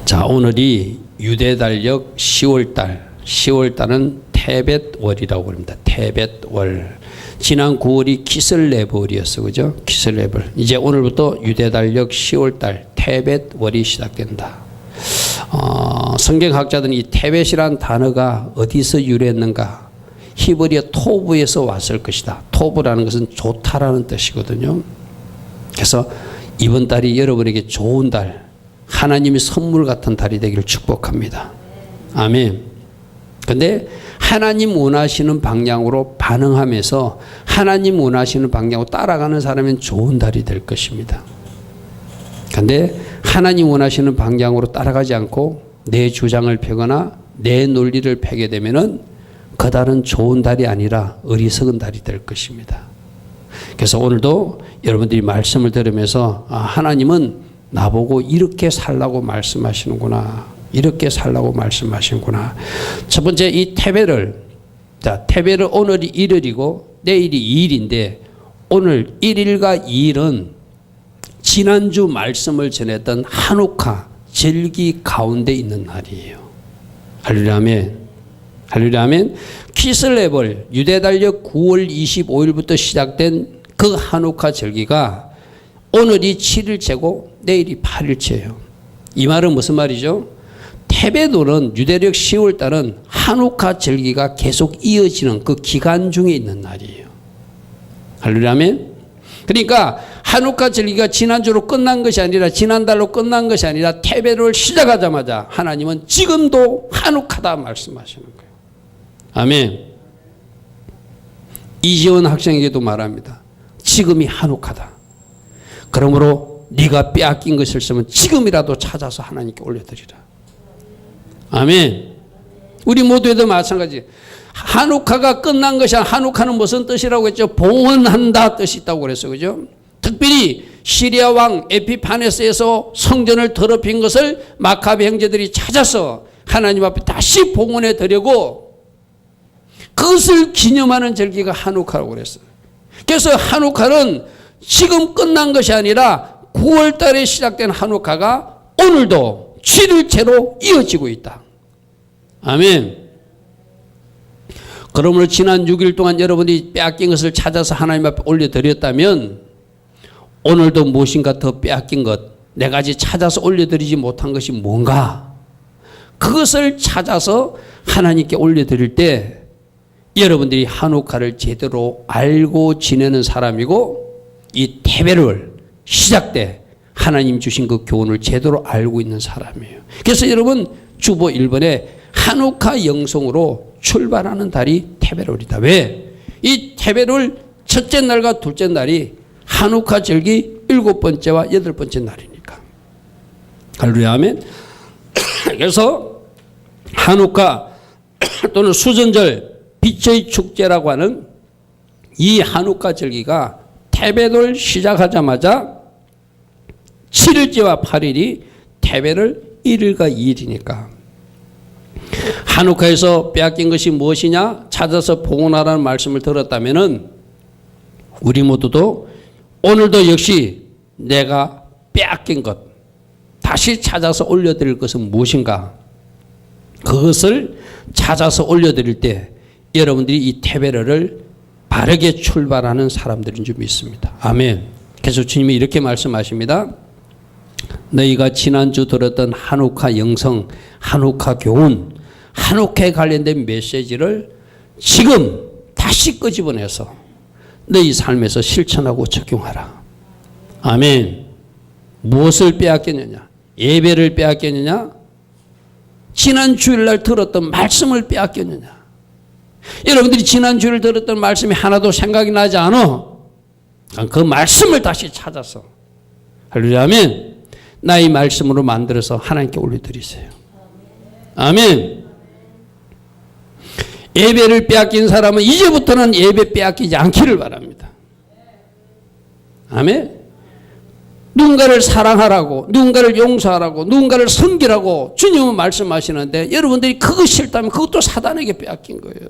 자, 오늘이 유대달력 10월달은 테벳월이라고 합니다. 테벳월. 지난 9월이 키슬레벌이었어, 그죠? 키슬레벌. 이제 오늘부터 유대달력 10월달 테벳월이 시작된다. 성경학자들은 이 테벳이란 단어가 어디서 유래했는가? 히브리어 토브에서 왔을 것이다. 토브라는 것은 좋다라는 뜻이거든요. 그래서 이번 달이 여러분에게 좋은 달, 하나님의 선물 같은 달이 되기를 축복합니다. 아멘. 근데 하나님 원하시는 방향으로 반응하면서 하나님 원하시는 방향으로 따라가는 사람은 좋은 달이 될 것입니다. 근데 하나님 원하시는 방향으로 따라가지 않고 내 주장을 펴거나 내 논리를 펴게 되면은 그 달은 좋은 달이 아니라 어리석은 달이 될 것입니다. 그래서 오늘도 여러분들이 말씀을 들으면서 하나님은 나보고 이렇게 살라고 말씀하시는구나. 이렇게 살라고 말씀하시는구나. 첫 번째 이 테벳을, 자, 테벳은 오늘이 1일이고 내일이 2일인데 오늘 1일과 2일은 지난주 말씀을 전했던 한우카 절기 가운데 있는 날이에요. 할렐루야 아멘. 할렐루야 아멘. 키슬레벌 유대달력 9월 25일부터 시작된 그 한우카 절기가 오늘이 7일째고 내일이 8일째예요. 이 말은 무슨 말이죠? 테벳월은 유대력 10월달은 한우카 절기가 계속 이어지는 그 기간 중에 있는 날이에요. 할렐루야 아멘. 그러니까 한우카 절기가 지난주로 끝난 것이 아니라 지난달로 끝난 것이 아니라 테벳월 시작하자마자 하나님은 지금도 한우카다 말씀하시는 거예요. 아멘. 이지원 학생에게도 말합니다. 지금이 한우카다. 그러므로 네가 빼앗긴 것을 쓰면 지금이라도 찾아서 하나님께 올려드리라. 아멘. 우리 모두에도 마찬가지. 한우카가 끝난 것이 아니라 한우카는 무슨 뜻이라고 했죠? 봉헌한다 뜻이 있다고 그랬어요. 그죠? 특별히 시리아 왕 에피파네스에서 성전을 더럽힌 것을 마카베 형제들이 찾아서 하나님 앞에 다시 봉헌해 드리고 그것을 기념하는 절기가 한우카라고 그랬어요. 그래서 한우카는 지금 끝난 것이 아니라 9월 달에 시작된 한우카가 오늘도 7일째로 이어지고 있다. 아멘. 그러므로 지난 6일 동안 여러분이 빼앗긴 것을 찾아서 하나님 앞에 올려드렸다면 오늘도 무엇인가 더 빼앗긴 것, 내가 아직 찾아서 올려드리지 못한 것이 뭔가? 그것을 찾아서 하나님께 올려드릴 때 여러분들이 한우카를 제대로 알고 지내는 사람이고 이 테벳월 시작 때 하나님 주신 그 교훈을 제대로 알고 있는 사람이에요. 그래서 여러분 주보 1번에 한우카 영성으로 출발하는 달이 테벳월이다. 왜? 이 테벳월 첫째 날과 둘째 날이 한우카 절기 7번째와 8번째 날이니까. 할렐루야 아멘. 그래서 한우카 또는 수전절 빛의 축제라고 하는 이 한우카 절기가 테벳을 시작하자마자 7일째와 8일이 테벳을 1일과 2일이니까 한우카에서 빼앗긴 것이 무엇이냐 찾아서 봉헌하라는 말씀을 들었다면은 우리 모두도 오늘도 역시 내가 빼앗긴 것 다시 찾아서 올려드릴 것은 무엇인가 그것을 찾아서 올려드릴 때 여러분들이 이 테벳을 바르게 출발하는 사람들인 줄 믿습니다. 아멘. 그래서 주님이 이렇게 말씀하십니다. 너희가 지난주 들었던 한우카 영성, 한우카 교훈, 한우카에 관련된 메시지를 지금 다시 끄집어내서 너희 삶에서 실천하고 적용하라. 아멘. 무엇을 빼앗겼느냐? 예배를 빼앗겼느냐? 지난 주일날 들었던 말씀을 빼앗겼느냐? 여러분들이 지난 주일 들었던 말씀이 하나도 생각이 나지 않아? 그 말씀을 다시 찾아서 할렐루야 아멘. 나의 말씀으로 만들어서 하나님께 올려드리세요. 아멘. 예배를 빼앗긴 사람은 이제부터는 예배 빼앗기지 않기를 바랍니다. 아멘. 누군가를 사랑하라고, 누군가를 용서하라고, 누군가를 섬기라고 주님은 말씀하시는데 여러분들이 그거 싫다면 그것도 사단에게 빼앗긴 거예요.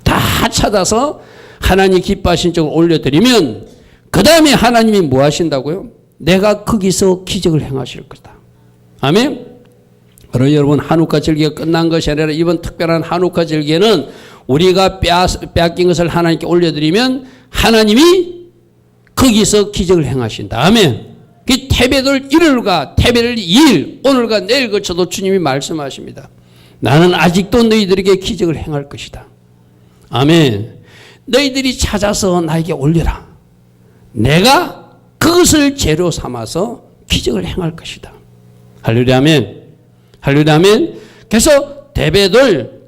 다 찾아서 하나님 기뻐하신 쪽을 올려드리면 그 다음에 하나님이 뭐 하신다고요? 내가 거기서 기적을 행하실 거다. 아멘. 그리고 여러분 한우카 절기가 끝난 것이 아니라 이번 특별한 한우카 절기에는 우리가 빼앗긴 것을 하나님께 올려드리면 하나님이 거기서 기적을 행하신다. 아멘. 그 태배들 1일과 태배를 2일 오늘과 내일 거쳐도 주님이 말씀하십니다. 나는 아직도 너희들에게 기적을 행할 것이다. 아멘. 너희들이 찾아서 나에게 올려라. 내가 그것을 재료 삼아서 기적을 행할 것이다. 할렐루야 아멘. 할렐루야 아멘. 그래서 태배들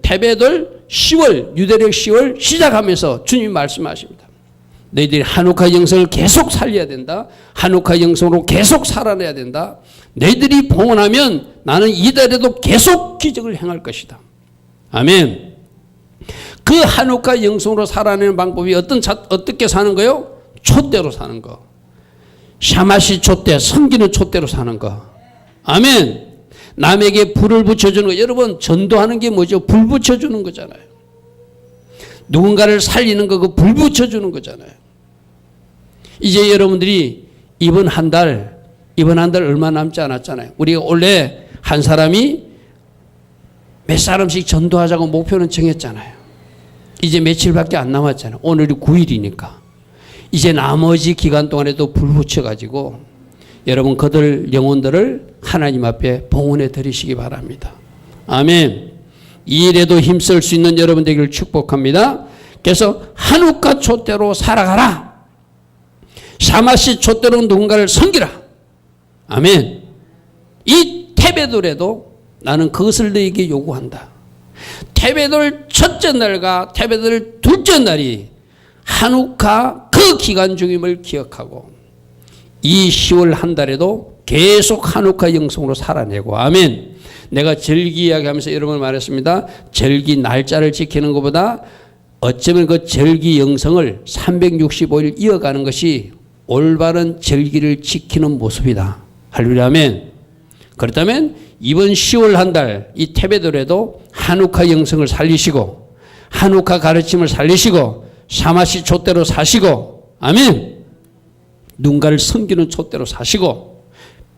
10월 유대력 10월 시작하면서 주님이 말씀하십니다. 너희들이 한우카 영성을 계속 살려야 된다. 한우카 영성으로 계속 살아내야 된다. 너희들이 봉헌하면 나는 이달에도 계속 기적을 행할 것이다. 아멘. 그 한우카 영성으로 살아내는 방법이 어떻게 사는 거요? 촛대로 사는 거. 샤마시 촛대, 섬기는 촛대로 사는 거. 아멘. 남에게 불을 붙여주는 거. 여러분 전도하는 게 뭐죠? 불 붙여주는 거잖아요. 누군가를 살리는 거, 그 불 붙여주는 거잖아요. 이제 여러분들이 이번 한 달 얼마 남지 않았잖아요. 우리가 원래 한 사람이 몇 사람씩 전도하자고 목표는 정했잖아요. 이제 며칠밖에 안 남았잖아요. 오늘이 9일이니까. 이제 나머지 기간 동안에도 불 붙여가지고 여러분 그들 영혼들을 하나님 앞에 봉헌해 드리시기 바랍니다. 아멘. 이 일에도 힘쓸 수 있는 여러분 되기를 축복합니다. 그래서 한우카 촛대로 살아가라. 샤마시 촛대로 누군가를 섬기라. 아멘. 이 태배돌에도 나는 그것을 너에게 요구한다. 태배돌 첫째 날과 태배돌 둘째 날이 한우카 그 기간 중임을 기억하고 이 10월 한 달에도 계속 한우카 영성으로 살아내고 아멘. 내가 절기 이야기하면서 여러분 말했습니다. 절기 날짜를 지키는 것보다 어쩌면 그 절기 영성을 365일 이어가는 것이 올바른 절기를 지키는 모습이다. 할렐루야 아멘. 그렇다면 이번 10월 한 달 이 태배돌에도 한우카 영성을 살리시고 한우카 가르침을 살리시고 샤마시 촛대로 사시고 아멘. 누군가를 섬기는 촛대로 사시고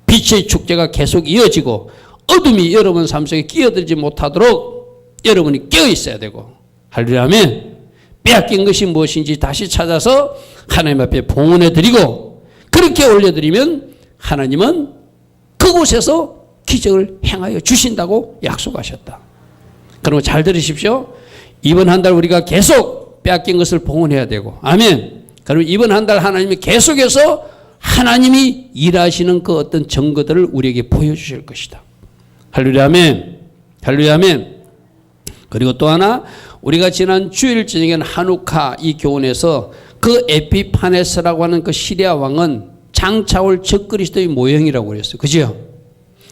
빛의 축제가 계속 이어지고 어둠이 여러분 삶 속에 끼어들지 못하도록 여러분이 깨어 있어야 되고 할렐루야 아멘. 빼앗긴 것이 무엇인지 다시 찾아서 하나님 앞에 봉헌해 드리고 그렇게 올려드리면 하나님은 그곳에서 기적을 행하여 주신다고 약속하셨다. 그러면 잘 들으십시오. 이번 한 달 우리가 계속 빼앗긴 것을 봉헌해야 되고 아멘. 그러면 이번 한 달 하나님이 계속해서 하나님이 일하시는 그 어떤 증거들을 우리에게 보여주실 것이다. 할렐루야 아멘. 할렐루야 아멘. 그리고 또 하나 우리가 지난 주일 저녁에는 한우카 이 교훈에서 그 에피파네스라고 하는 그 시리아 왕은 장차올 적그리스도의 모형이라고 그랬어요. 그죠?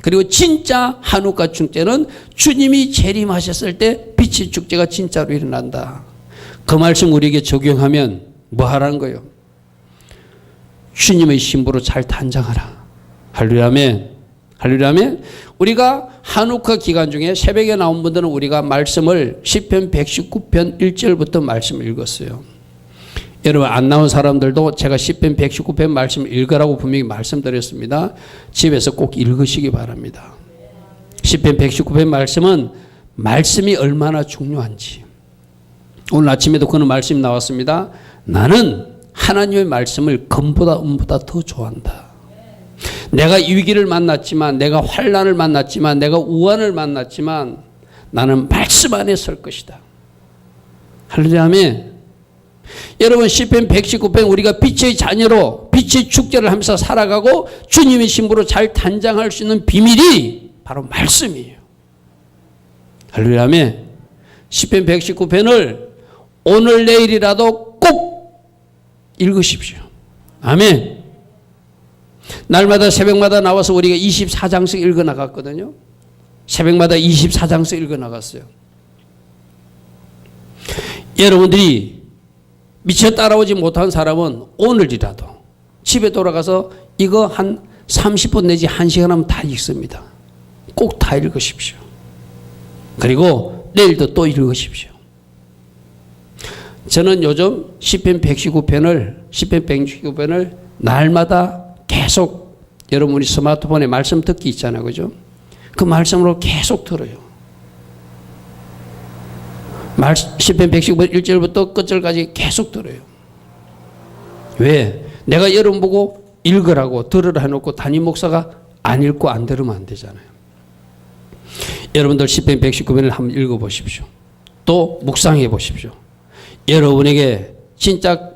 그리고 진짜 한우카 축제는 주님이 재림하셨을 때 빛의 축제가 진짜로 일어난다. 그 말씀 우리에게 적용하면 뭐 하라는 거예요? 주님의 신부로 잘 단장하라. 할렐루야 아멘. 할렐루야 아멘. 우리가 한우카 기간 중에 새벽에 나온 분들은 우리가 말씀을 시편 119편 1절부터 말씀을 읽었어요. 여러분 안 나온 사람들도 제가 시편 119편 말씀을 읽으라고 분명히 말씀드렸습니다. 집에서 꼭 읽으시기 바랍니다. 시편 119편 말씀은 말씀이 얼마나 중요한지. 오늘 아침에도 그런 말씀이 나왔습니다. 나는 하나님의 말씀을 금보다 은보다 더 좋아한다. 내가 위기를 만났지만 내가 환난을 만났지만 내가 우환을 만났지만 나는 말씀 안에 설 것이다. 할렐루야 아멘. 여러분 시편 119편 우리가 빛의 자녀로 빛의 축제를 하면서 살아가고 주님의 신부로 잘 단장할 수 있는 비밀이 바로 말씀이에요. 할렐루야 아멘. 시편 119편을 오늘 내일이라도 꼭 읽으십시오. 아멘. 날마다 새벽마다 나와서 우리가 24장씩 읽어 나갔거든요. 새벽마다 24장씩 읽어 나갔어요. 여러분들이 미처 따라오지 못한 사람은 오늘이라도 집에 돌아가서 이거 한 30분 내지 1시간 하면 다 읽습니다. 꼭 다 읽으십시오. 그리고 내일도 또 읽으십시오. 저는 요즘 시편 119편을 날마다 계속 여러분이 스마트폰에 말씀 듣기 있잖아요. 그죠? 그 말씀으로 계속 들어요. 시편 119편 1절부터 끝절까지 계속 들어요. 왜? 내가 여러분 보고 읽으라고 들으라 해놓고 담임 목사가 안 읽고 안 들으면 안 되잖아요. 여러분들 시편 119편을 한번 읽어보십시오. 또 묵상해 보십시오. 여러분에게 진짜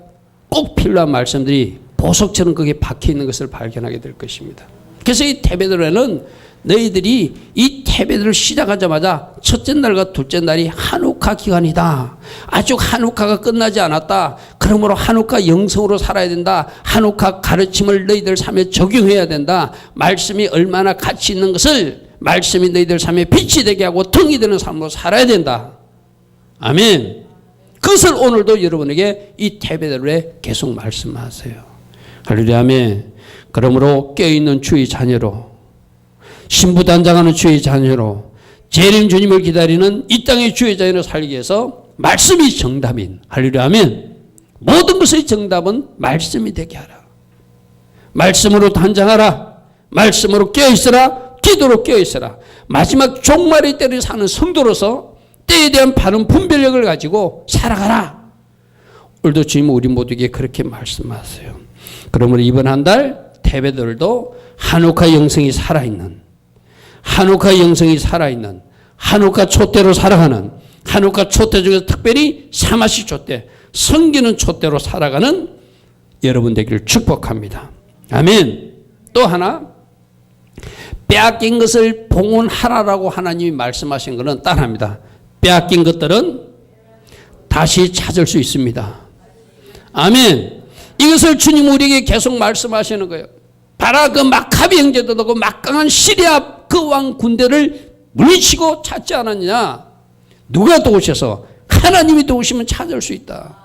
꼭 필요한 말씀들이 보석처럼 거기에 박혀있는 것을 발견하게 될 것입니다. 그래서 이 태베드로에는 너희들이 이 태베드를 시작하자마자 첫째 날과 둘째 날이 한우카 기간이다. 아직 한우카가 끝나지 않았다. 그러므로 한우카 영성으로 살아야 된다. 한우카 가르침을 너희들 삶에 적용해야 된다. 말씀이 얼마나 가치 있는 것을 말씀이 너희들 삶에 빛이 되게 하고 등이 되는 삶으로 살아야 된다. 아멘. 그것을 오늘도 여러분에게 이 태베드로에 계속 말씀하세요. 할렐루야. 아멘. 그러므로 깨어있는 주의 자녀로 신부단장하는 주의 자녀로 재림 주님을 기다리는 이 땅의 주의 자녀로 살기 위해서 말씀이 정답인 할렐루야. 아멘. 모든 것의 정답은 말씀이 되게 하라. 말씀으로 단장하라. 말씀으로 깨어있으라. 기도로 깨어있으라. 마지막 종말의 때를 사는 성도로서 때에 대한 바른 분별력을 가지고 살아가라. 오늘도 주님은 우리 모두에게 그렇게 말씀하세요. 그러므로 이번 한 달 태베들도 한우카 영성이 살아있는, 한우카 영성이 살아있는, 한우카 촛대로 살아가는, 한우카 촛대 중에서 특별히 사마시 촛대, 섬기는 촛대로 살아가는 여러분 되기를 축복합니다. 아멘. 또 하나, 빼앗긴 것을 봉헌하라라고 하나님이 말씀하신 것은 따라합니다. 빼앗긴 것들은 다시 찾을 수 있습니다. 아멘. 이것을 주님 우리에게 계속 말씀하시는 거예요. 바라 그 마카비 형제들도 그 막강한 시리아 그 왕 군대를 물리치고 찾지 않았느냐. 누가 도우셔서? 하나님이 도우시면 찾을 수 있다.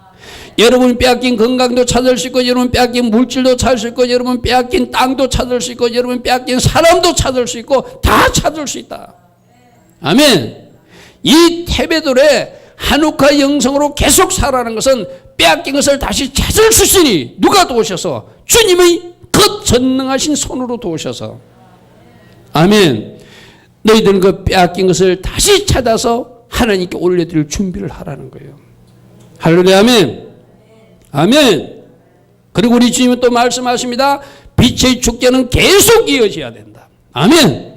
여러분 빼앗긴 건강도 찾을 수 있고, 여러분 빼앗긴 물질도 찾을 수 있고, 여러분 빼앗긴 땅도 찾을 수 있고, 여러분 빼앗긴 사람도 찾을 수 있고, 다 찾을 수 있다. 아멘. 이 태베돌의 한우카 영성으로 계속 살아가는 것은 빼앗긴 것을 다시 찾을 수 있으니 누가 도우셔서? 주님의 그 전능하신 손으로 도우셔서. 아멘. 너희들은 그 빼앗긴 것을 다시 찾아서 하나님께 올려드릴 준비를 하라는 거예요. 할렐루야. 아멘. 아멘. 그리고 우리 주님은 또 말씀하십니다. 빛의 축제는 계속 이어져야 된다. 아멘.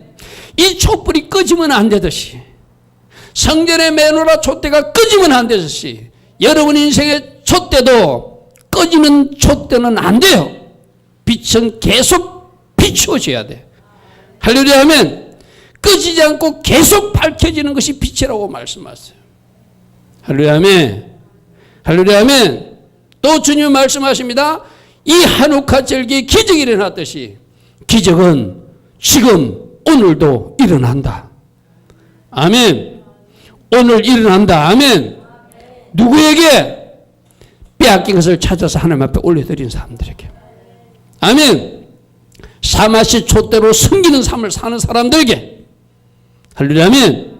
이 촛불이 꺼지면 안 되듯이, 성전의 메노라 촛대가 꺼지면 안 되듯이, 여러분 인생의 촛대도 꺼지는 촛대는 안 돼요. 빛은 계속 비추어져야 돼. 할렐루야. 하면 꺼지지 않고 계속 밝혀지는 것이 빛이라고 말씀하세요. 할렐루야. 아멘. 할렐루야. 아멘. 또 주님 말씀하십니다. 이 한우카 절기에 기적이 일어났듯이 기적은 지금 오늘도 일어난다. 아멘. 오늘 일어난다. 아멘. 누구에게? 빼앗긴 것을 찾아서 하나님 앞에 올려드린 사람들에게. 아멘. 사마시 촛대로 숨기는 삶을 사는 사람들에게. 할렐루야. 아멘.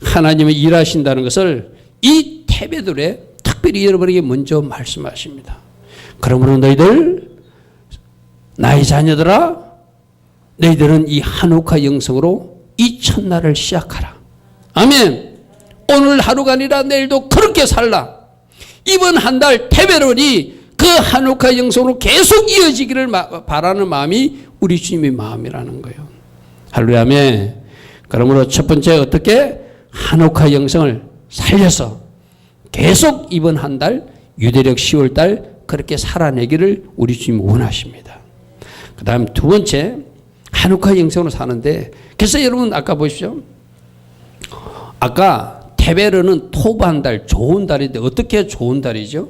하나님이 일하신다는 것을 이 태베들에 특별히 여러분에게 먼저 말씀하십니다. 그러므로 너희들, 나의 자녀들아, 너희들은 이 한우카 영성으로 이 첫날을 시작하라. 아멘. 오늘 하루가 아니라 내일도 그렇게 살라. 이번 한 달 태베롤이 그 한우카 영성으로 계속 이어지기를 바라는 마음이 우리 주님의 마음이라는 거예요. 할렐루야. 아멘. 그러므로 첫 번째 어떻게 한우카 영성을 살려서 계속 이번 한 달 유대력 10월 달 그렇게 살아내기를 우리 주님 원하십니다. 그 다음 두 번째, 한우카 영성으로 사는데, 그래서 여러분 아까 보십시오. 아까 태베르는 토브 한 달, 좋은 달인데 어떻게 좋은 달이죠?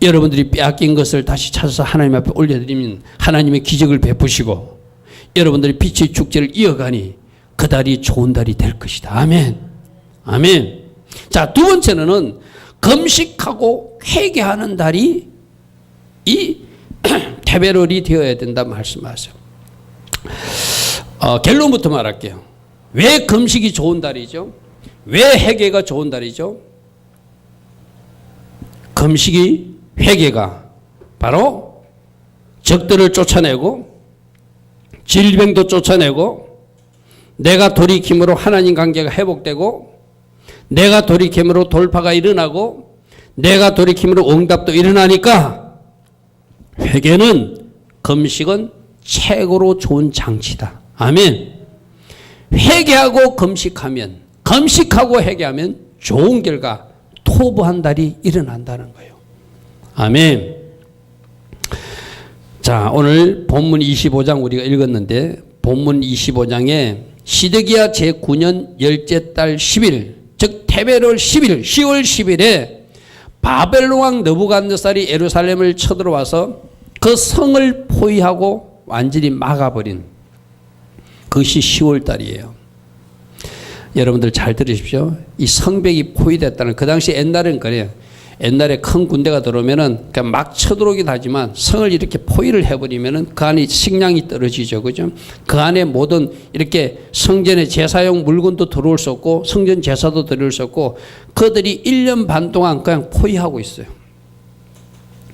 여러분들이 빼앗긴 것을 다시 찾아서 하나님 앞에 올려드리면 하나님의 기적을 베푸시고 여러분들이 빛의 축제를 이어가니 그 달이 좋은 달이 될 것이다. 아멘. 아멘. 자, 두 번째는 금식하고 회개하는 달이 이 태베롤이 되어야 된다 말씀하세요. 결론부터 말할게요. 왜 금식이 좋은 달이죠? 왜 회개가 좋은 달이죠? 금식이, 회개가 바로 적들을 쫓아내고 질병도 쫓아내고 내가 돌이킴으로 하나님 관계가 회복되고, 내가 돌이킴으로 돌파가 일어나고, 내가 돌이킴으로 응답도 일어나니까 회개는, 금식은 최고로 좋은 장치다. 아멘. 회개하고 금식하면, 금식하고 회개하면 좋은 결과, 토부한 달이 일어난다는 거예요. 아멘. 자, 오늘 본문 25장 우리가 읽었는데, 본문 25장에 시드기야 제9년 열째 달 10일, 즉 테베롤 10일, 10월 10일에 바벨론 왕 느부갓네살이 예루살렘을 쳐들어와서 그 성을 포위하고 완전히 막아버린 그것이 10월 달이에요. 여러분들 잘 들으십시오. 이 성벽이 포위됐다는, 그 당시 옛날엔 그래요. 옛날에 큰 군대가 들어오면은 그냥 막 쳐들어오기도 하지만 성을 이렇게 포위를 해버리면은 그 안에 식량이 떨어지죠. 그죠? 그 안에 모든 이렇게 성전의 제사용 물건도 들어올 수 없고 성전 제사도 들어올 수 없고 그들이 1년 반 동안 그냥 포위하고 있어요.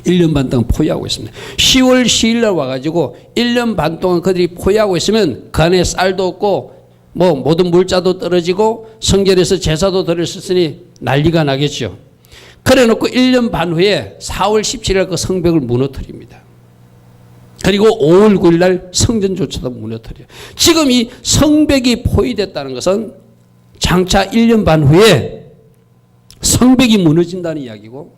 1년 반 동안 포위하고 있습니다. 10월 10일 날 와가지고 1년 반 동안 그들이 포위하고 있으면 그 안에 쌀도 없고 뭐 모든 물자도 떨어지고 성전에서 제사도 들어있으니 난리가 나겠죠. 그래 놓고 1년 반 후에 4월 17일 그 성벽을 무너뜨립니다. 그리고 5월 9일 날 성전조차도 무너뜨려요. 지금 이 성벽이 포위됐다는 것은 장차 1년 반 후에 성벽이 무너진다는 이야기고,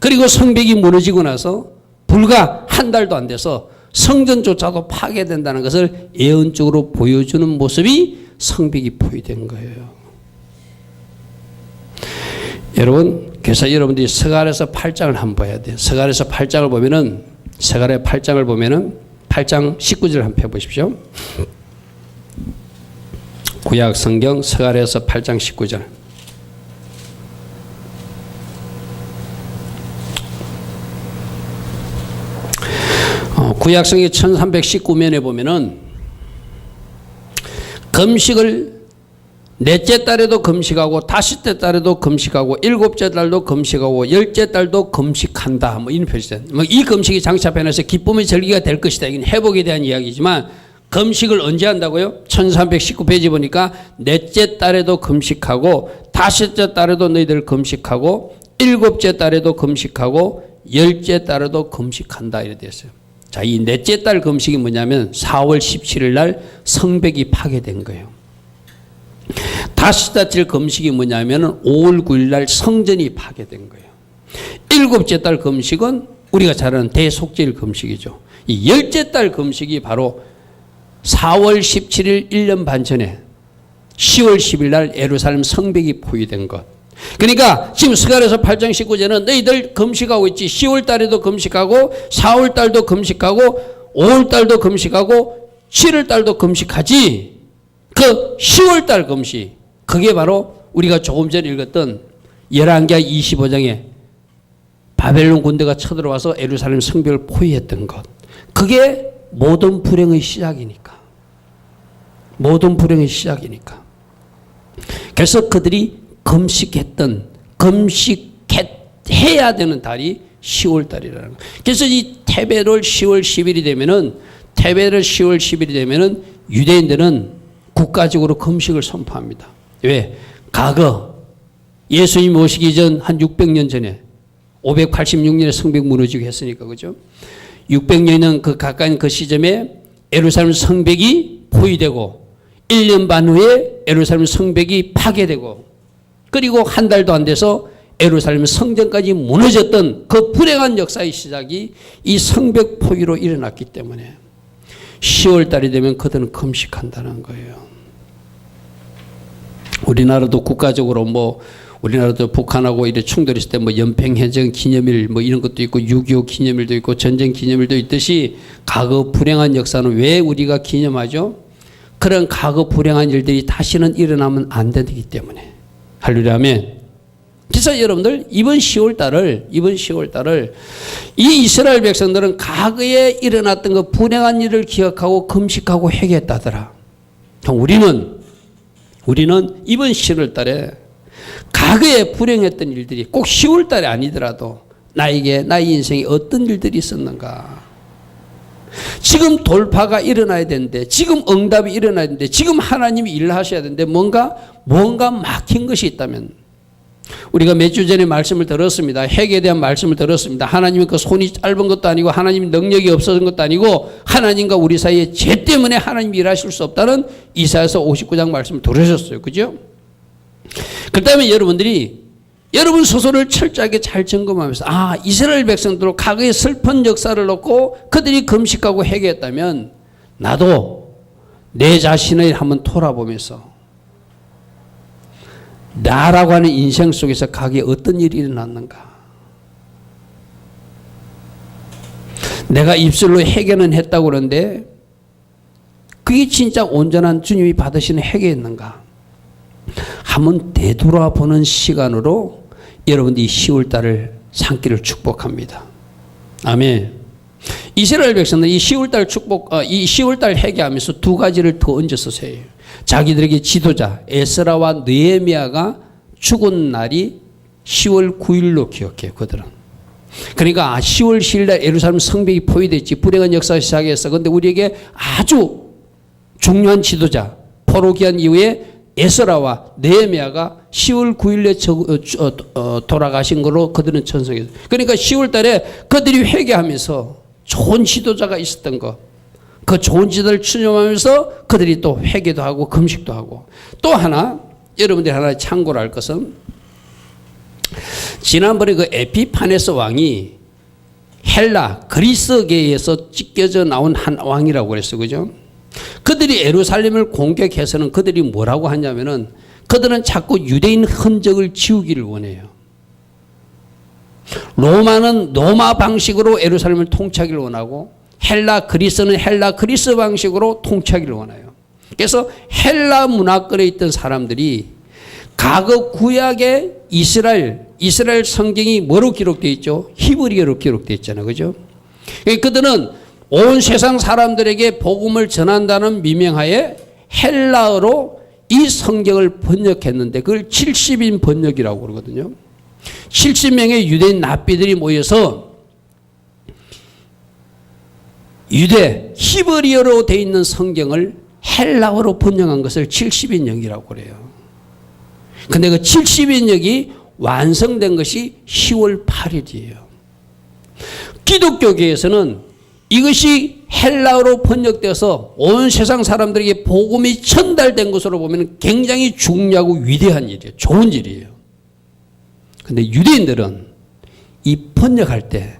그리고 성벽이 무너지고 나서 불과 한 달도 안 돼서 성전조차도 파괴된다는 것을 예언적으로 보여주는 모습이 성벽이 포위된 거예요. 여러분, 그래서 여러분들이 스가랴서 8장을 한번 봐야 돼요. 스가랴서 8장을 보면은, 스가랴 8장을 보면은 8장 19절 한번 펴보십시오. 구약 성경 스가랴서 8장 19절. 구약 성경 1319면에 보면은 금식을 넷째 달에도 금식하고 다섯째 달에도 금식하고 일곱째 달도 금식하고 열째 달도 금식한다. 뭐 이런 표시죠. 이 금식이 장차 변해서 기쁨의 절기가 될 것이다. 이건 회복에 대한 이야기지만 금식을 언제 한다고요? 1319페이지 보니까 넷째 달에도 금식하고 다섯째 달에도 너희들 금식하고 일곱째 달에도 금식하고 열째 달에도 금식한다. 이렇게 되어 있어요. 자, 이 넷째 달 금식이 뭐냐면 4월 17일 날 성벽이 파괴된 거예요. 다섯째 달 금식이 뭐냐면 5월 9일 날 성전이 파괴된 거예요. 일곱째 달 금식은 우리가 잘 아는 대속죄일 금식이죠. 이 열째 달 금식이 바로 4월 17일 1년 반 전에 10월 10일 날 예루살렘 성벽이 포위된 것. 그러니까 지금 스가랴서 8장 19절은 너희들 금식하고 있지. 10월 달에도 금식하고 4월 달도 금식하고 5월 달도 금식하고 7월 달도 금식하지. 그 10월 달 금식, 그게 바로 우리가 조금 전에 읽었던 열왕기하 25장에 바벨론 군대가 쳐들어와서 예루살렘 성벽을 포위했던 것. 그게 모든 불행의 시작이니까. 모든 불행의 시작이니까. 그래서 그들이 금식해야 되는 달이 10월 달이라는 거예요. 그래서 이 테베롤 10월 10일이 되면은, 테베롤 10월 10일이 되면은 유대인들은 국가적으로 금식을 선포합니다. 왜? 과거 예수님 오시기 전 한 600년 전에 586년에 성벽 무너지고 했으니까, 그죠? 600년은 그 가까운 그 시점에 예루살렘 성벽이 포위되고 1년 반 후에 예루살렘 성벽이 파괴되고, 그리고 한 달도 안 돼서 예루살렘 성전까지 무너졌던 그 불행한 역사의 시작이 이 성벽 포위로 일어났기 때문에 10월 달이 되면 그들은 금식한다는 거예요. 우리나라도 국가적으로 우리나라도 북한하고 이렇게 충돌이 있을 때 연평해전 기념일 이런 것도 있고 6.25 기념일도 있고 전쟁 기념일도 있듯이 과거 불행한 역사는 왜 우리가 기념하죠? 그런 과거 불행한 일들이 다시는 일어나면 안 되기 때문에. 할렐루야 아멘. 그래서 여러분들 이번 10월 달을 이 이스라엘 백성들은 과거에 일어났던 그 불행한 일을 기억하고 금식하고 회개했다더라. 우리는 이번 10월 달에 과거에 불행했던 일들이 꼭 10월 달이 아니더라도 나에게 나의 인생에 어떤 일들이 있었는가, 지금 돌파가 일어나야 되는데, 지금 응답이 일어나야 되는데, 지금 하나님이 일을 하셔야 되는데 뭔가 막힌 것이 있다면, 우리가 몇 주 전에 말씀을 들었습니다. 핵에 대한 말씀을 들었습니다. 하나님의 그 손이 짧은 것도 아니고 하나님 능력이 없어진 것도 아니고 하나님과 우리 사이에 죄 때문에 하나님이 일하실 수 없다는 이사야서 59장 말씀을 들으셨어요. 그죠? 그렇다면 여러분 스스로를 철저하게 잘 점검하면서, 이스라엘 백성들로 과거의 슬픈 역사를 놓고 그들이 금식하고 회개했다면 나도 내 자신을 한번 돌아보면서 나라고 하는 인생 속에서 과거에 어떤 일이 일어났는가? 내가 입술로 회개는 했다고 그러는데 그게 진짜 온전한 주님이 받으시는 회개였는가? 한번 되돌아보는 시간으로 여러분들이 10월달을 삼기를 축복합니다. 아멘. 이스라엘 백성은 이 10월달 회개하면서 두 가지를 더 얹어서 세요. 자기들에게 지도자 에스라와 느헤미야가 죽은 날이 10월 9일로 기억해요. 그들은. 그러니까 10월 10일 날 예루살렘 성벽이 포위됐지, 불행한 역사가 시작했어. 그런데 우리에게 아주 중요한 지도자, 포로기한 이후에 에스라와 느헤미야가 10월 9일에 돌아가신 걸로 그들은 전성했어요. 그러니까 10월 달에 그들이 회개하면서 좋은 지도자가 있었던 것, 그 좋은 지도를 추념하면서 그들이 또 회개도 하고 금식도 하고, 또 하나 여러분들이 하나 참고로 할 것은, 지난번에 그 에피파네스 왕이 헬라 그리스계에서 찢겨져 나온 한 왕이라고 그랬어요. 그죠? 그들이 예루살렘을 공격해서는 그들이 뭐라고 하냐면은 그들은 자꾸 유대인 흔적을 지우기를 원해요. 로마는 로마 방식으로 예루살렘을 통치하기를 원하고, 그리스는 그리스 방식으로 통치하기를 원해요. 그래서 헬라 문화권에 있던 사람들이 과거 구약의 이스라엘 성경이 뭐로 기록되어 있죠? 히브리어로 기록되어 있잖아요. 그죠? 그들은 온 세상 사람들에게 복음을 전한다는 미명하에 헬라어로 이 성경을 번역했는데 그걸 70인 번역이라고 그러거든요. 70명의 유대인 납비들이 모여서 히브리어로 되어 있는 성경을 헬라어로 번역한 것을 70인역이라고 그래요. 근데 그 70인역이 완성된 것이 10월 8일이에요. 기독교계에서는 이것이 헬라어로 번역되어서 온 세상 사람들에게 복음이 전달된 것으로 보면 굉장히 중요하고 위대한 일이에요. 좋은 일이에요. 근데 유대인들은 이 번역할 때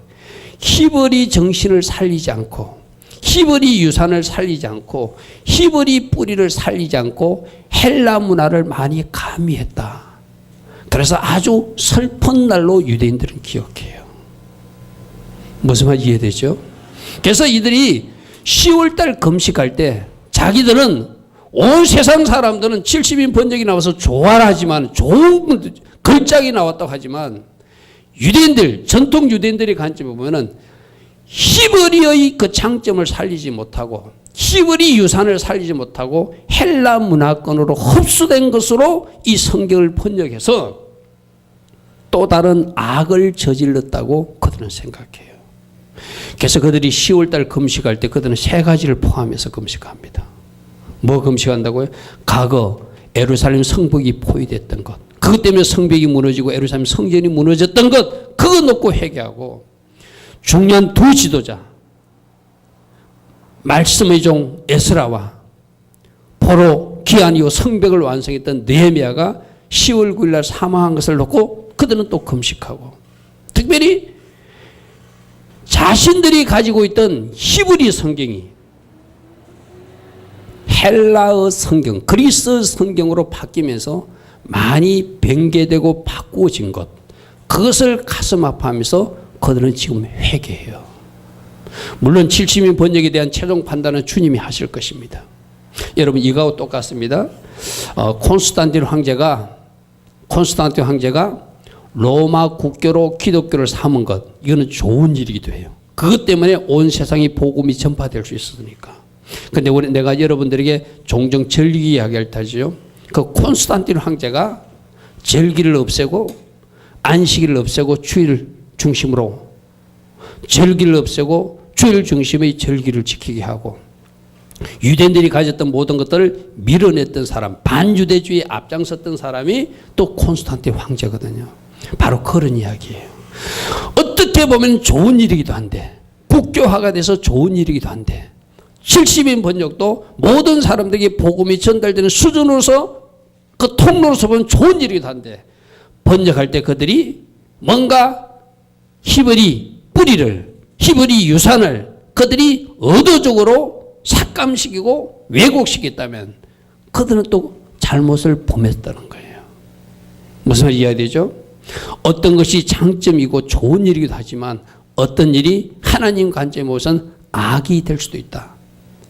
히브리 정신을 살리지 않고, 히브리 유산을 살리지 않고, 히브리 뿌리를 살리지 않고 헬라 문화를 많이 가미했다. 그래서 아주 슬픈 날로 유대인들은 기억해요. 무슨 말 이해되죠? 그래서 이들이 10월달 금식할 때 자기들은, 온 세상 사람들은 70인 번역이 나와서 좋아하지만, 좋은 글작이 나왔다고 하지만, 유대인들, 전통 유대인들의 관점을 보면은 히브리의 그 장점을 살리지 못하고, 히브리 유산을 살리지 못하고 헬라 문화권으로 흡수된 것으로 이 성경을 번역해서 또 다른 악을 저질렀다고 그들은 생각해요. 그래서 그들이 10월달 금식할 때 그들은 세 가지를 포함해서 금식합니다. 뭐 금식한다고요? 과거 예루살렘 성벽이 포위됐던 것, 그것 때문에 성벽이 무너지고 예루살렘 성전이 무너졌던 것, 그거 놓고 회개하고, 중요한 두 지도자, 말씀의 종 에스라와 포로 귀한 이후 성벽을 완성했던 느헤미야가 10월 9일 날 사망한 것을 놓고 그들은 또 금식하고, 특별히 자신들이 가지고 있던 히브리 성경이 헬라어 성경, 그리스 성경으로 바뀌면서 많이 변개되고 바꾸어진 것, 그것을 가슴 아파하면서 그들은 지금 회개해요. 물론 70인 번역에 대한 최종 판단은 주님이 하실 것입니다. 여러분, 이거하고 똑같습니다. 콘스탄틴 황제가 로마 국교로 기독교를 삼은 것, 이거는 좋은 일이기도 해요. 그것 때문에 온 세상이 복음이 전파될 수 있으니까. 근데 내가 여러분들에게 종종 절기 이야기할 때죠. 그 콘스탄틴 황제가 절기를 없애고, 안식일을 없애고, 주일을 중심으로 절기를 없애고 주일 중심의 절기를 지키게 하고 유대인들이 가졌던 모든 것들을 밀어냈던 사람, 반유대주의에 앞장섰던 사람이 또 콘스탄틴 황제거든요. 바로 그런 이야기예요. 어떻게 보면 좋은 일이기도 한데, 국교화가 돼서 좋은 일이기도 한데, 70인 번역도 모든 사람들에게 복음이 전달되는 수준으로서 그 통로로서 보면 좋은 일이기도 한데, 번역할 때 그들이 뭔가 히브리 뿌리를, 히브리 유산을 그들이 의도적으로 삭감시키고 왜곡시켰다면 그들은 또 잘못을 범했다는 거예요. 무슨 말인지 이해되죠? 어떤 것이 장점이고 좋은 일이기도 하지만 어떤 일이 하나님 관점에서는 악이 될 수도 있다.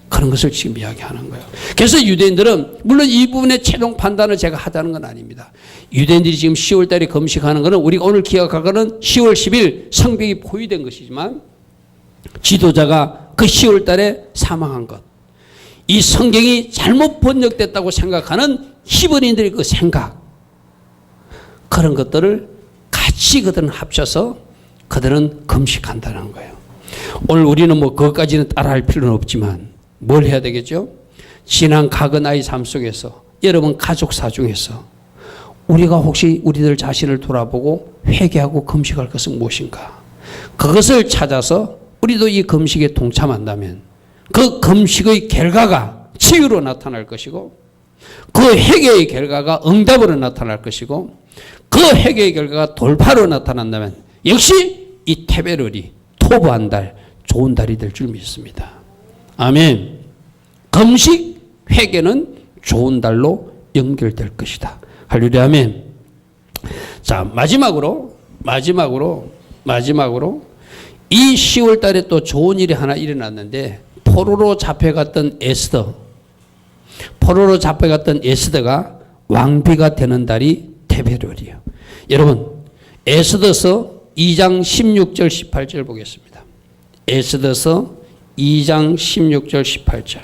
그런 것을 지금 이야기하는 거예요. 그래서 유대인들은 물론 이 부분의 최종 판단을 제가 하자는 건 아닙니다. 유대인들이 지금 10월 달에 금식하는 것은 우리가 오늘 기억할 것은 10월 10일 성벽이 포위된 것이지만 지도자가 그 10월 달에 사망한 것, 이 성경이 잘못 번역됐다고 생각하는 히브리인들의 그 생각, 그런 것들을 같이 그들은 합쳐서 그들은 금식한다는 거예요. 오늘 우리는 뭐 그것까지는 따라할 필요는 없지만 뭘 해야 되겠죠? 지난 가그나의 삶 속에서 여러분 가족 사중에서 우리가 혹시 우리들 자신을 돌아보고 회개하고 금식할 것은 무엇인가? 그것을 찾아서 우리도 이 금식에 동참한다면 그 금식의 결과가 치유로 나타날 것이고 그 회개의 결과가 응답으로 나타날 것이고 그 회개의 결과가 돌파로 나타난다면 역시 이 테베롤이 토부한 달, 좋은 달이 될 줄 믿습니다. 아멘. 금식, 회개는 좋은 달로 연결될 것이다. 할렐루야, 아멘. 자, 마지막으로 이 10월 달에 또 좋은 일이 하나 일어났는데 포로로 잡혀갔던 에스더가 왕비가 되는 달이 테베롤이에요. 여러분, 에스더서 2장 16절 18절 보겠습니다. 에스더서 2장 16절 18절.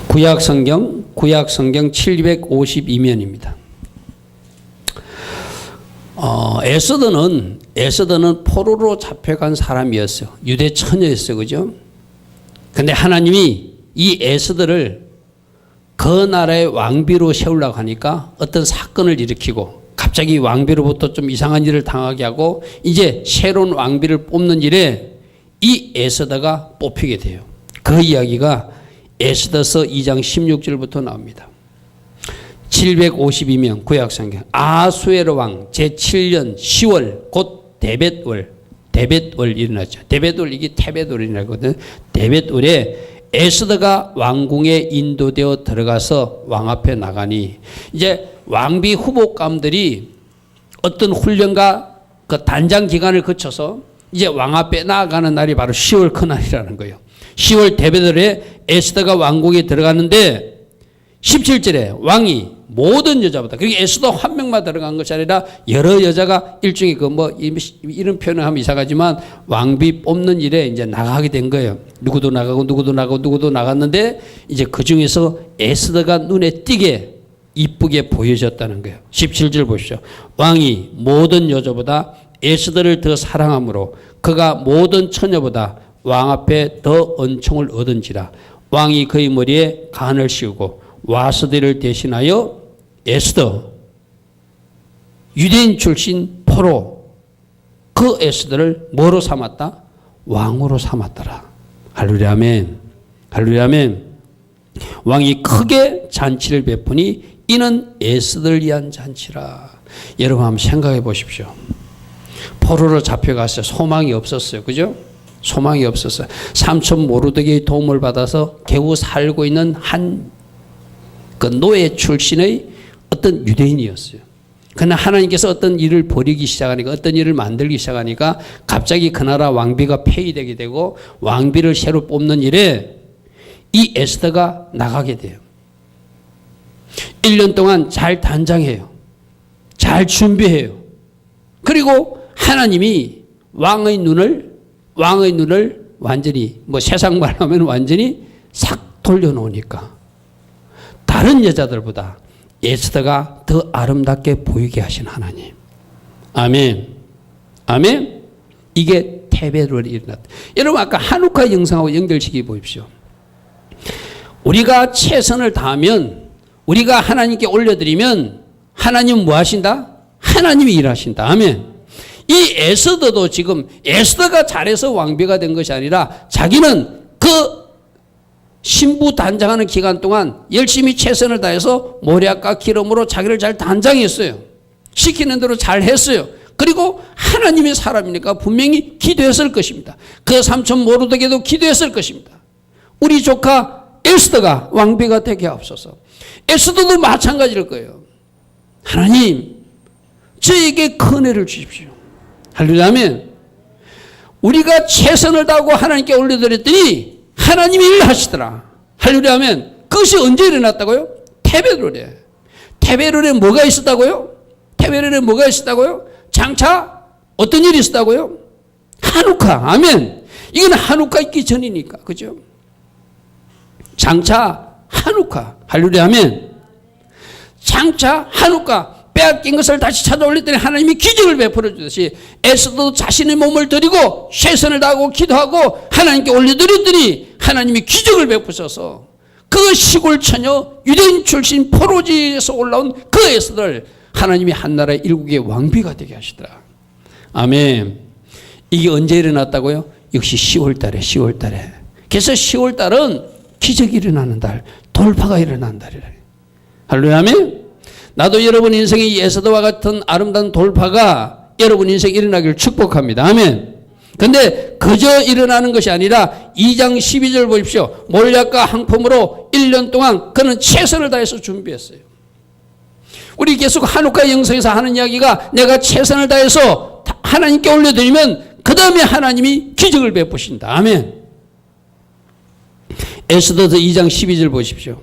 구약성경 752면입니다. 에스더는 포로로 잡혀간 사람이었어요. 유대 처녀였어요. 그죠? 근데 하나님이 이 에스더를 그 나라의 왕비로 세우려고 하니까 어떤 사건을 일으키고 갑자기 왕비로부터 좀 이상한 일을 당하게 하고 이제 새로운 왕비를 뽑는 일에 이 에스더가 뽑히게 돼요. 그 이야기가 에스더서 2장 16절부터 나옵니다. 752명 구약성경 아수에르 왕 제7년 10월 곧 데벳월 일어났죠. 데벳월 이게 테베돌이라거든. 데벳월에 에스더가 왕궁에 인도되어 들어가서 왕 앞에 나가니 이제 왕비 후보감들이 어떤 훈련과 그 단장 기간을 거쳐서 이제 왕 앞에 나아가는 날이 바로 10월 그날이라는 거예요. 10월 데벳월에 에스더가 왕궁에 들어갔는데 17절에 왕이 모든 여자보다, 그게 에스더 한 명만 들어간 것이 아니라 여러 여자가 일종의 이런 표현을 하면 이상하지만 왕비 뽑는 일에 이제 나가게 된 거예요. 누구도 나갔는데 이제 그 중에서 에스더가 눈에 띄게 이쁘게 보여졌다는 거예요. 17절 보시죠. 왕이 모든 여자보다 에스더를 더 사랑하므로 그가 모든 처녀보다 왕 앞에 더 은총을 얻은지라. 왕이 그의 머리에 간을 씌우고 와스디를 대신하여 에스더, 유대인 출신 포로, 그 에스더를 뭐로 삼았다? 왕으로 삼았더라. 할렐루야 아멘. 할렐루야 아멘. 왕이 크게 잔치를 베푸니 이는 에스더를 위한 잔치라. 여러분 한번 생각해 보십시오. 포로로 잡혀갔어요. 소망이 없었어요. 그죠? 소망이 없었어요. 삼촌 모르드게의 도움을 받아서 겨우 살고 있는 한 그 노예 출신의 어떤 유대인이었어요. 그러나 하나님께서 어떤 일을 벌이기 시작하니까, 어떤 일을 만들기 시작하니까 갑자기 그 나라 왕비가 폐위되게 되고 왕비를 새로 뽑는 일에 이 에스더가 나가게 돼요. 1년 동안 잘 단장해요. 잘 준비해요. 그리고 하나님이 왕의 눈을 완전히 세상 말로 하면 완전히 싹 돌려놓으니까 다른 여자들보다 에스더가 더 아름답게 보이게 하신 하나님. 아멘. 아멘. 이게 테베르로 일어났다. 여러분 아까 한우카 영상하고 연결시켜 보십시오. 우리가 최선을 다하면, 우리가 하나님께 올려드리면 하나님은 뭐 하신다? 하나님이 일하신다. 아멘. 이 에스더도 지금 에스더가 잘해서 왕비가 된 것이 아니라 자기는 그 신부 단장하는 기간 동안 열심히 최선을 다해서 모략과 기름으로 자기를 잘 단장했어요. 시키는 대로 잘 했어요. 그리고 하나님의 사람이니까 분명히 기도했을 것입니다. 그 삼촌 모르드게도 기도했을 것입니다. 우리 조카 에스더가 왕비가 되게 하옵소서. 에스더도 마찬가지일 거예요. 하나님, 저에게 큰애를 주십시오. 할렐루야. 아멘. 우리가 최선을 다하고 하나님께 올려드렸더니 하나님이 일하시더라. 할렐루야. 아멘. 그것이 언제 일어났다고요? 테베르에. 테베르에 뭐가 있었다고요? 테베르에 뭐가 있었다고요? 장차 어떤 일이 있었다고요? 한우카. 아멘. 이건 한우카 있기 전이니까. 그죠? 장차 한우카. 할렐루야. 아멘. 장차 한우카. 빼앗긴 것을 다시 찾아올렸더니 하나님이 기적을 베풀어 주듯이 에스더도 자신의 몸을 드리고 최선을 다하고 기도하고 하나님께 올려드렸더니 하나님이 기적을 베푸셔서 그 시골 처녀 유대인 출신 포로지에서 올라온 그 에스더를 하나님이 한나라 일국의 왕비가 되게 하시더라. 아멘. 이게 언제 일어났다고요? 역시 10월 달에. 그래서 10월 달은 기적이 일어나는 달, 돌파가 일어나는 달이라. 할렐루야. 아멘. 나도 여러분 인생의 이 에스더와 같은 아름다운 돌파가 여러분 인생에 일어나기를 축복합니다. 아멘. 근데 그저 일어나는 것이 아니라 2장 12절 보십시오. 몰약과 항품으로 1년 동안 그는 최선을 다해서 준비했어요. 우리 계속 한우카 영성에서 하는 이야기가 내가 최선을 다해서 하나님께 올려드리면 그 다음에 하나님이 기적을 베푸신다. 아멘. 에스더서 2장 12절 보십시오.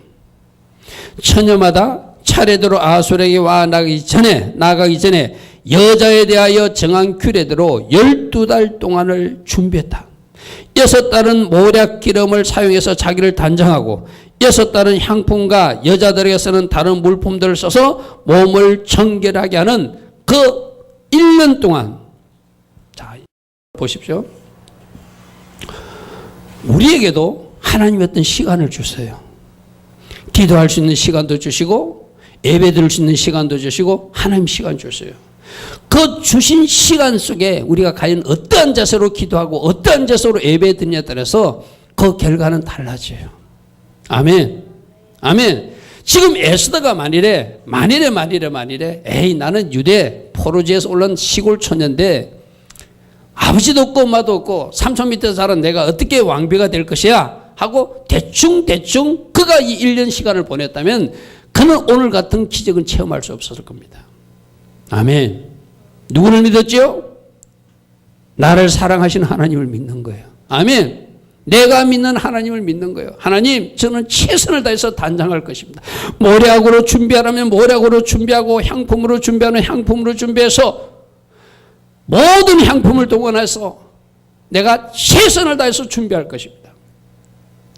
처녀마다 차례대로 아수르에게 나가기 전에 여자에 대하여 정한 규례대로 12달 동안을 준비했다. 6달은 모략 기름을 사용해서 자기를 단장하고 6달은 향품과 여자들에게 쓰는 다른 물품들을 써서 몸을 청결하게 하는 그 1년 동안. 자, 보십시오. 우리에게도 하나님이 어떤 시간을 주세요. 기도할 수 있는 시간도 주시고 예배 드릴 수 있는 시간도 주시고 하나님 시간 주세요. 그 주신 시간 속에 우리가 과연 어떠한 자세로 기도하고 어떠한 자세로 예배 드리냐에 따라서 그 결과는 달라져요. 아멘. 아멘. 지금 에스더가 만일에 에이 나는 유대 포로지에서 올라온 시골 처녀인데 아버지도 없고 엄마도 없고 삼촌 밑에서 자란 내가 어떻게 왕비가 될 것이야 하고 대충 그가 이 1년 시간을 보냈다면 그는 오늘 같은 기적은 체험할 수 없었을 겁니다. 아멘. 누구를 믿었죠? 나를 사랑하시는 하나님을 믿는 거예요. 아멘. 내가 믿는 하나님을 믿는 거예요. 하나님, 저는 최선을 다해서 단장할 것입니다. 모략으로 준비하라면 모략으로 준비하고 향품으로 준비하는 향품으로 준비해서 모든 향품을 동원해서 내가 최선을 다해서 준비할 것입니다.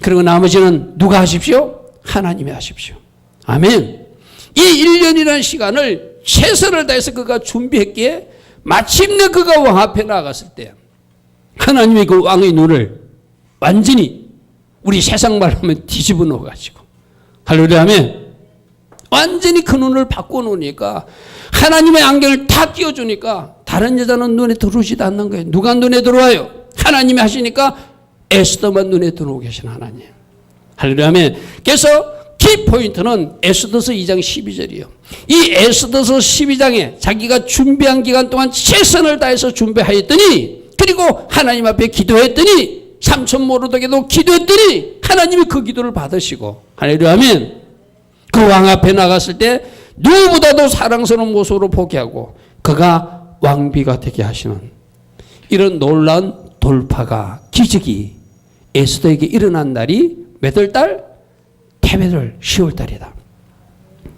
그리고 나머지는 누가 하십시오? 하나님이 하십시오. 아멘. 이 1년이라는 시간을 최선을 다해서 그가 준비했기에 마침내 그가 왕 앞에 나갔을 때 하나님이 그 왕의 눈을 완전히 우리 세상 말로 하면 뒤집어 놓아가지고 할렐루야. 아멘. 완전히 그 눈을 바꿔놓으니까 하나님의 안경을 다 끼워주니까 다른 여자는 눈에 들어오지도 않는 거예요. 누가 눈에 들어와요? 하나님이 하시니까 에스더만 눈에 들어오고 계신 하나님. 할렐루야. 아멘. 그래서 키포인트는 에스더서 2장 12절이요. 이 에스더서 12장에 자기가 준비한 기간 동안 최선을 다해서 준비하였더니 그리고 하나님 앞에 기도했더니 삼촌 모르드게도 기도했더니 하나님이 그 기도를 받으시고 할렐루야. 아멘. 그 왕 앞에 나갔을 때 누구보다도 사랑스러운 모습으로 포기하고 그가 왕비가 되게 하시는 이런 놀라운 돌파가 기적이 에스더에게 일어난 날이 몇 월 달? 테베르 10월 달이다.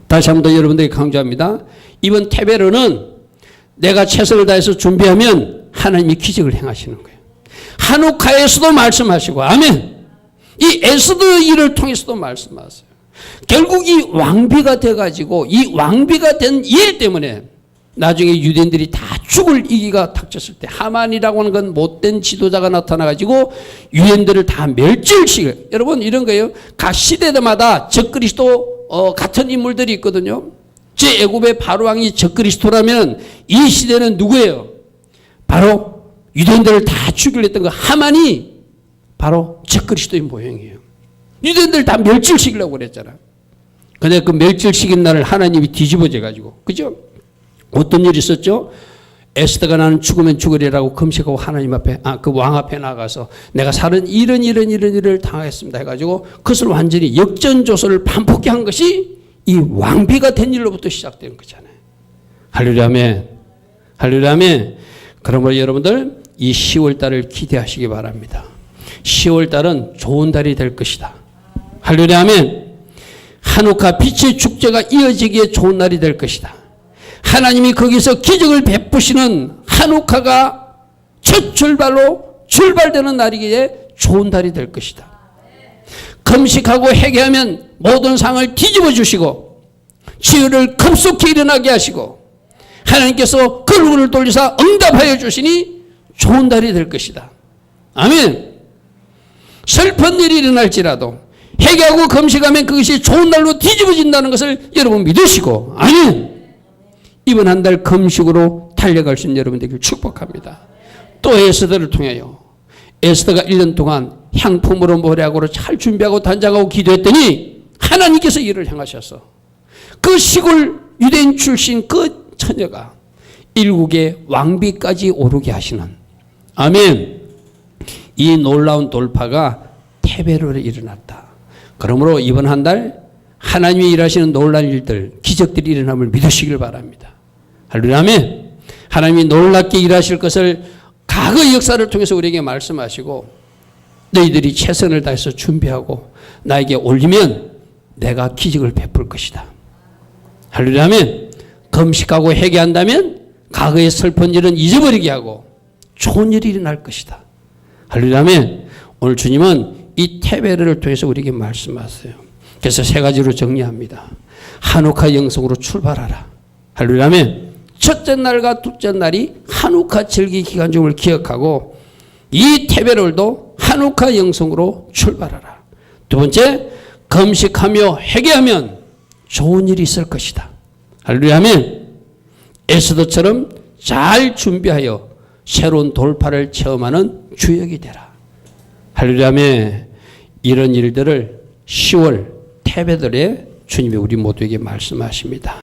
다시 한 번 더 여러분들에게 강조합니다. 이번 테베르는 내가 최선을 다해서 준비하면 하나님이 기적을 행하시는 거예요. 한우카에서도 말씀하시고 아멘. 이 에스더의 일을 통해서도 말씀하세요. 결국 이 왕비가 돼가지고 이 왕비가 된 일 때문에 나중에 유대인들이 다 죽을 위기가 닥쳤을 때 하만이라고 하는 건 못된 지도자가 나타나가지고 유대인들을 다 멸절시켜요. 여러분 이런 거예요. 각 시대마다 적그리스도 같은 인물들이 있거든요. 제 애굽의 바로왕이 적그리스도라면 이 시대는 누구예요? 바로 유대인들을 다 죽이려 했던 그 하만이 바로 적그리스도의 모형이에요. 유대인들 다 멸절시키려고 그랬잖아. 근데 그 멸절시킨 날을 하나님이 뒤집어져 가지고, 그죠? 어떤 일이 있었죠? 에스더가 나는 죽으면 죽으리라고 금식하고 하나님 앞에, 그 왕 앞에 나가서 내가 살은 이런 일을 당하겠습니다 해가지고 그것을 완전히 역전조서를 반복해 한 것이 이 왕비가 된 일로부터 시작되는 거잖아요. 할렐루야 아멘. 할렐루야 아멘. 그러므로 여러분들 이 10월 달을 기대하시기 바랍니다. 10월 달은 좋은 달이 될 것이다. 할렐루야 아멘. 한우카 빛의 축제가 이어지기에 좋은 날이 될 것이다. 하나님이 거기서 기적을 베푸시는 한우카가 첫 출발로 출발되는 날이기에 좋은 달이 될 것이다. 금식하고 회개하면 모든 상을 뒤집어 주시고 치유를 급속히 일어나게 하시고 하나님께서 그 눈을 돌리사 응답하여 주시니 좋은 달이 될 것이다. 아멘. 슬픈 일이 일어날지라도 회개하고 금식하면 그것이 좋은 날로 뒤집어진다는 것을 여러분 믿으시고 아멘. 이번 한 달 금식으로 달려갈 수 있는 여러분 되길 축복합니다. 또 에스더를 통하여 에스더가 1년 동안 향품으로 모략으로 잘 준비하고 단장하고 기도했더니 하나님께서 이를 행하셔서 그 시골 유대인 출신 그 처녀가 일국의 왕비까지 오르게 하시는 아멘. 이 놀라운 돌파가 테베로에 일어났다. 그러므로 이번 한 달 하나님이 일하시는 놀라운 일들, 기적들이 일어남을 믿으시길 바랍니다. 할렐루야 아멘. 하나님이 놀랍게 일하실 것을 과거의 역사를 통해서 우리에게 말씀하시고 너희들이 최선을 다해서 준비하고 나에게 올리면 내가 기적을 베풀 것이다. 할렐루야 아멘. 금식하고 회개한다면 과거의 슬픈 일은 잊어버리게 하고 좋은 일이 일어날 것이다. 할렐루야 아멘. 오늘 주님은 이 테베르를 통해서 우리에게 말씀하세요. 그래서 세 가지로 정리합니다. 한우카 영성으로 출발하라. 할렐루야 아멘. 첫째 날과 둘째 날이 한우카 절기 기간 중을 기억하고 이 테베르도 한우카 영성으로 출발하라. 두 번째, 금식하며 회개하면 좋은 일이 있을 것이다. 할렐루야 아멘. 에스더처럼 잘 준비하여 새로운 돌파를 체험하는 주역이 되라. 할렐루야 아멘. 이런 일들을 10월 테베르에 주님이 우리 모두에게 말씀하십니다.